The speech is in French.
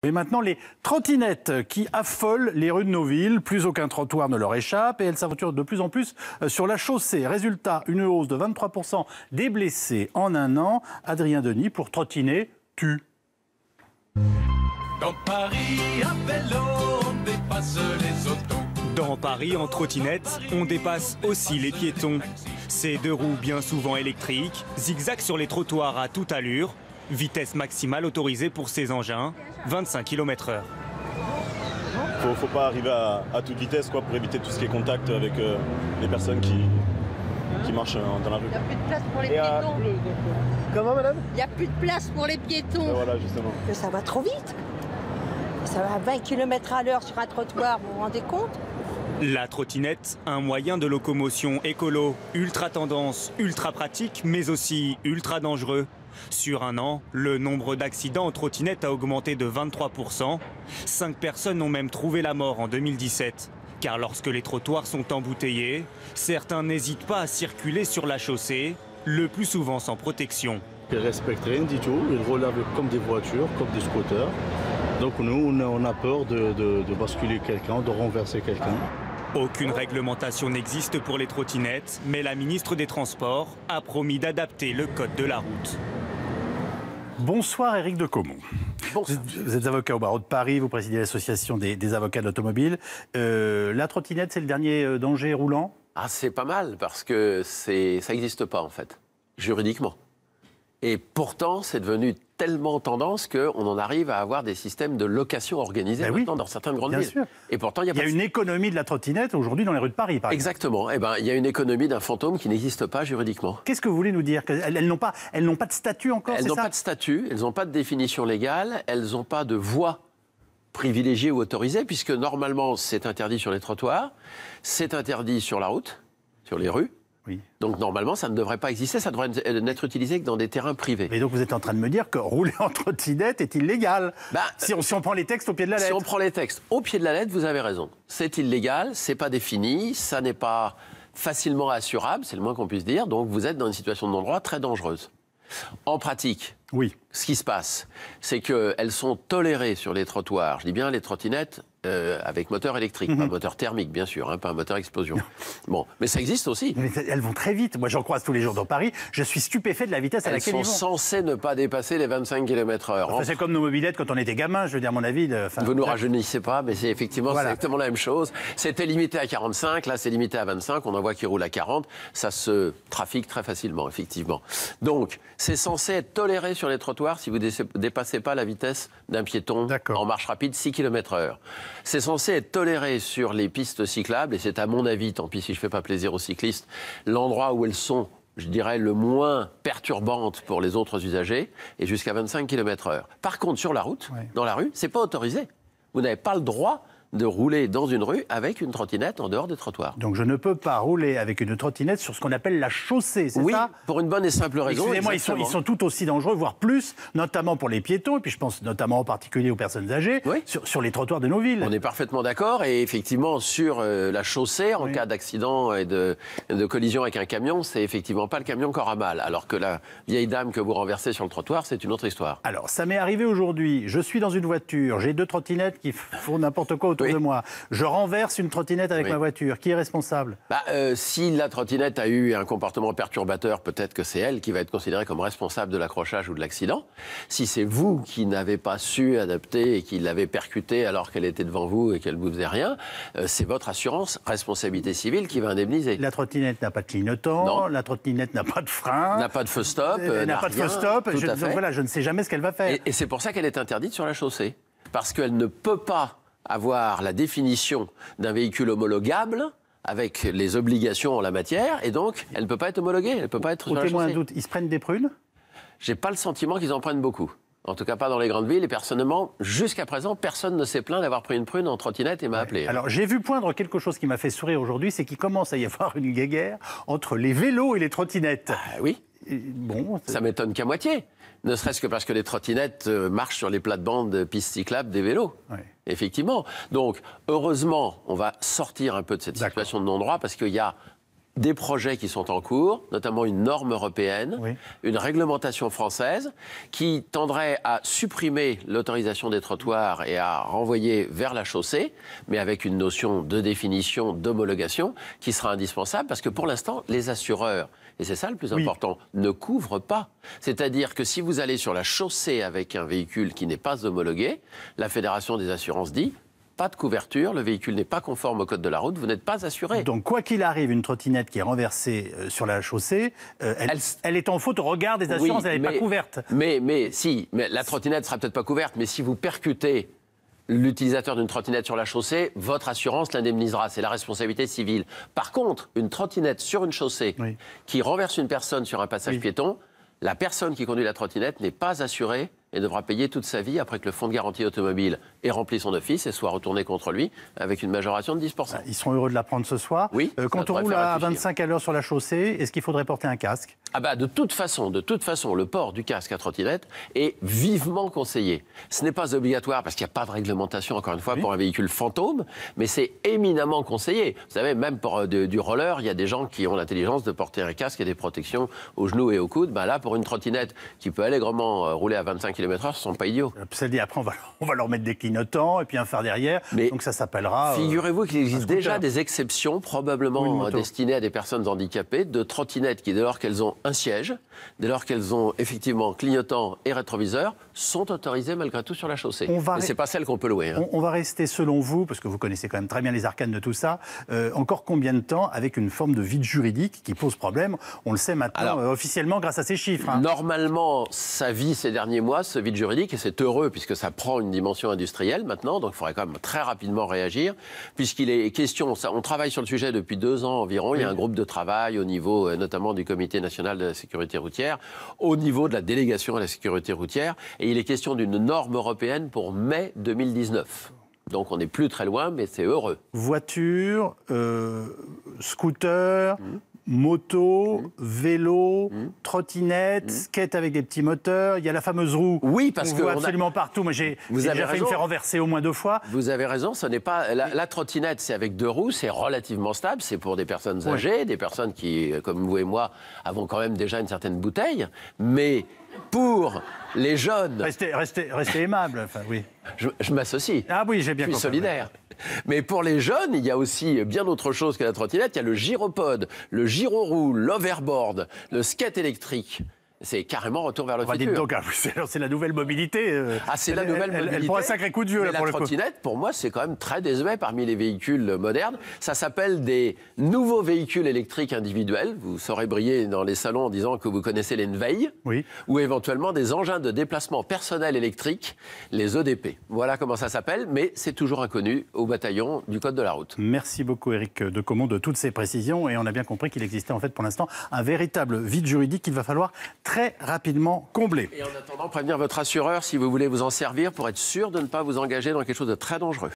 Et maintenant, les trottinettes qui affolent les rues de nos villes. Plus aucun trottoir ne leur échappe et elles s'aventurent de plus en plus sur la chaussée. Résultat, une hausse de 23% des blessés en un an. Adrien Denis, pour trottiner, tue. Dans Paris, à vélo, on dépasse les autos. Dans Paris, en trottinette, on dépasse aussi les piétons. Ces deux roues bien souvent électriques zigzaguent sur les trottoirs à toute allure. Vitesse maximale autorisée pour ces engins, 25 km/h. Faut pas arriver à toute vitesse pour éviter tout ce qui est contact avec les personnes qui marchent dans la rue. Il n'y a plus de place pour les piétons. Comment, madame? Il n'y a plus de place pour les piétons. Et voilà, justement. Ça va trop vite. Ça va à 20 km à l'heure sur un trottoir, vous vous rendez compte? La trottinette, un moyen de locomotion écolo, ultra tendance, ultra pratique, mais aussi ultra dangereux. Sur un an, le nombre d'accidents en trottinette a augmenté de 23%. 5 personnes ont même trouvé la mort en 2017. Car lorsque les trottoirs sont embouteillés, certains n'hésitent pas à circuler sur la chaussée, le plus souvent sans protection. Ils ne respectent rien du tout, ils roulent comme des voitures, comme des scooters. Donc nous, on a peur de basculer quelqu'un, de renverser quelqu'un. Aucune réglementation n'existe pour les trottinettes, mais la ministre des Transports a promis d'adapter le code de la route. Bonsoir Éric de Caumont. Bonsoir. Vous êtes avocat au barreau de Paris, vous présidez l'association des avocats de l'automobile. La trottinette, c'est le dernier danger roulant? Ah, c'est pas mal, parce que ça n'existe pas, en fait, juridiquement. Et pourtant, c'est devenu tellement tendance qu'on en arrive à avoir des systèmes de location organisés maintenant dans certaines grandes villes. Sûr. Et pourtant, il y a une économie de la trottinette aujourd'hui dans les rues de Paris, par exemple. Exactement. Eh ben, il y a une économie d'un fantôme qui n'existe pas juridiquement. Qu'est-ce que vous voulez nous dire? Elles n'ont pas de statut encore, c'est ça? Elles n'ont pas de statut, elles n'ont pas de définition légale, elles n'ont pas de voie privilégiée ou autorisée, puisque normalement, c'est interdit sur les trottoirs, c'est interdit sur la route, sur les rues. Oui. Donc normalement, ça ne devrait pas exister, ça devrait n'être utilisé que dans des terrains privés. Et donc vous êtes en train de me dire que rouler en trottinette est illégal, si on prend les textes au pied de la lettre. Si on prend les textes au pied de la lettre, vous avez raison. C'est illégal, c'est pas défini, ça n'est pas facilement assurable, c'est le moins qu'on puisse dire, donc vous êtes dans une situation de non-droit très dangereuse. En pratique, oui. Ce qui se passe, c'est qu'elles sont tolérées sur les trottoirs, je dis bien les trottinettes avec moteur électrique, pas moteur thermique bien sûr, pas un moteur explosion. Bon, mais ça existe aussi. Mais elles vont très vite, moi j'en croise tous les jours dans Paris, je suis stupéfait de la vitesse à laquelle ils vont. Elles sont censées ne pas dépasser les 25 km/h. Enfin, c'est comme nos mobylettes quand on était gamin, je veux dire à mon avis. Vous nous rajeunissez pas, mais c'est effectivement c'est exactement la même chose. C'était limité à 45, là c'est limité à 25, on en voit qui roulent à 40, ça se trafique très facilement, effectivement. Donc, c'est censé être toléré sur les trottoirs si vous ne dépassez pas la vitesse d'un piéton en marche rapide, 6 km/h. C'est censé être toléré sur les pistes cyclables, et c'est à mon avis, tant pis si je ne fais pas plaisir aux cyclistes, l'endroit où elles sont, je dirais, le moins perturbantes pour les autres usagers, et jusqu'à 25 km/h. Par contre, sur la route, dans la rue, c'est pas autorisé. Vous n'avez pas le droit de rouler dans une rue avec une trottinette en dehors des trottoirs. Donc je ne peux pas rouler avec une trottinette sur ce qu'on appelle la chaussée, c'est ça? Oui, pour une bonne et simple raison. Excusez-moi, ils sont tout aussi dangereux, voire plus, notamment pour les piétons, et puis je pense notamment en particulier aux personnes âgées, sur les trottoirs de nos villes. On est parfaitement d'accord, et effectivement, sur la chaussée, en cas d'accident et de collision avec un camion, c'est effectivement pas le camion qui aura mal, alors que la vieille dame que vous renversez sur le trottoir, c'est une autre histoire. Alors, ça m'est arrivé aujourd'hui, je suis dans une voiture, j'ai deux trottinettes qui font n'importe quoi autour de moi. Je renverse une trottinette avec ma voiture. Qui est responsable? Si la trottinette a eu un comportement perturbateur, peut-être que c'est elle qui va être considérée comme responsable de l'accrochage ou de l'accident. Si c'est vous qui n'avez pas su adapter et qui l'avez percutée alors qu'elle était devant vous et qu'elle ne vous faisait rien, c'est votre assurance responsabilité civile qui va indemniser. La trottinette n'a pas de clignotant, la trottinette n'a pas de frein, n'a pas de feu stop, n'a pas de feu stop. Voilà, je ne sais jamais ce qu'elle va faire. Et c'est pour ça qu'elle est interdite sur la chaussée. Parce qu'elle ne peut pas avoir la définition d'un véhicule homologable avec les obligations en la matière, et donc elle ne peut pas être homologuée, elle ne peut pas être sur la chaussée. Au témoin doute, ils se prennent des prunes? J'ai pas le sentiment qu'ils en prennent beaucoup. En tout cas, pas dans les grandes villes. Et personnellement, jusqu'à présent, personne ne s'est plaint d'avoir pris une prune en trottinette et m'a appelé. Alors, j'ai vu poindre quelque chose qui m'a fait sourire aujourd'hui, c'est qu'il commence à y avoir une guéguerre entre les vélos et les trottinettes. Oui. Bon, ça m'étonne qu'à moitié. Ne serait-ce que parce que les trottinettes marchent sur les plates-bandes de pistes cyclables des vélos. Effectivement. Donc, heureusement, on va sortir un peu de cette situation de non-droit parce qu'il y a des projets qui sont en cours, notamment une norme européenne, une réglementation française, qui tendrait à supprimer l'autorisation des trottoirs et à renvoyer vers la chaussée, mais avec une notion de définition, d'homologation, qui sera indispensable, parce que pour l'instant, les assureurs, et c'est ça le plus important, ne couvrent pas. C'est-à-dire que si vous allez sur la chaussée avec un véhicule qui n'est pas homologué, la Fédération des assurances dit pas de couverture, le véhicule n'est pas conforme au code de la route, vous n'êtes pas assuré. Donc, quoi qu'il arrive, une trottinette qui est renversée sur la chaussée, elle est en faute au regard des assurances, elle n'est pas couverte. Mais la trottinette ne sera peut-être pas couverte, mais si vous percutez l'utilisateur d'une trottinette sur la chaussée, votre assurance l'indemnisera, c'est la responsabilité civile. Par contre, une trottinette sur une chaussée qui renverse une personne sur un passage piéton, la personne qui conduit la trottinette n'est pas assurée et devra payer toute sa vie après que le fonds de garantie automobile ait rempli son office et soit retourné contre lui avec une majoration de 10%. Ils seront heureux de l'apprendre ce soir. Oui, quand on roule à 25 à l'heure sur la chaussée, est-ce qu'il faudrait porter un casque ? De toute façon, le port du casque à trottinette est vivement conseillé. Ce n'est pas obligatoire parce qu'il n'y a pas de réglementation, encore une fois, pour un véhicule fantôme, mais c'est éminemment conseillé. Vous savez, même pour du roller, il y a des gens qui ont l'intelligence de porter un casque et des protections aux genoux et aux coudes. Là, pour une trottinette qui peut allègrement rouler à 25 km/h, ce ne sont pas idiots. Après, on va leur mettre des clignotants et puis un phare derrière. Donc ça s'appellera... Figurez-vous qu'il existe déjà des exceptions, probablement destinées à des personnes handicapées, de trottinettes qui, dès lors qu'elles ont un siège, dès lors qu'elles ont effectivement clignotant et rétroviseur, sont autorisées malgré tout sur la chaussée. Mais ce n'est pas celle qu'on peut louer. On va rester, selon vous, parce que vous connaissez quand même très bien les arcanes de tout ça, encore combien de temps avec une forme de vide juridique qui pose problème? On le sait maintenant officiellement grâce à ces chiffres. Normalement, ça vit ces derniers mois, ce vide juridique, et c'est heureux puisque ça prend une dimension industrielle maintenant, donc il faudrait quand même très rapidement réagir, puisqu'il est question, on travaille sur le sujet depuis 2 ans environ, il y a un groupe de travail au niveau notamment du Comité national de la sécurité routière, au niveau de la délégation à la sécurité routière, et il est question d'une norme européenne pour mai 2019. Donc on n'est plus très loin, mais c'est heureux. Voiture, scooter, moto, vélo, trottinette, skate avec des petits moteurs, il y a la fameuse roue. Oui, parce que voit absolument partout. Moi, j'ai déjà failli me faire renverser au moins 2 fois. Vous avez raison, ce n'est pas la trottinette, c'est avec 2 roues, c'est relativement stable, c'est pour des personnes âgées, des personnes qui, comme vous et moi, avons quand même déjà une certaine bouteille, mais pour les jeunes... Restez aimable, enfin, oui. Je m'associe. Ah oui, j'ai bien compris. Je suis solidaire. Mais pour les jeunes, il y a aussi bien d'autres choses que la trottinette. Il y a le gyropode, le gyroroue, l'overboard, le skate électrique. C'est carrément retour vers le futur. Donc, c'est la nouvelle mobilité. C'est la nouvelle mobilité. Elle prend un sacré coup de vieux, là, pour le coup. La trottinette, pour moi, c'est quand même très désuet parmi les véhicules modernes. Ça s'appelle des nouveaux véhicules électriques individuels. Vous saurez briller dans les salons en disant que vous connaissez les NVEI. Oui. Ou éventuellement des engins de déplacement personnel électrique, les EDP. Voilà comment ça s'appelle, mais c'est toujours inconnu au bataillon du Code de la route. Merci beaucoup, Éric Decomont, de toutes ces précisions. Et on a bien compris qu'il existait en fait pour l'instant un véritable vide juridique qu'il va falloir très rapidement combler. Et en attendant, prévenir votre assureur si vous voulez vous en servir pour être sûr de ne pas vous engager dans quelque chose de très dangereux.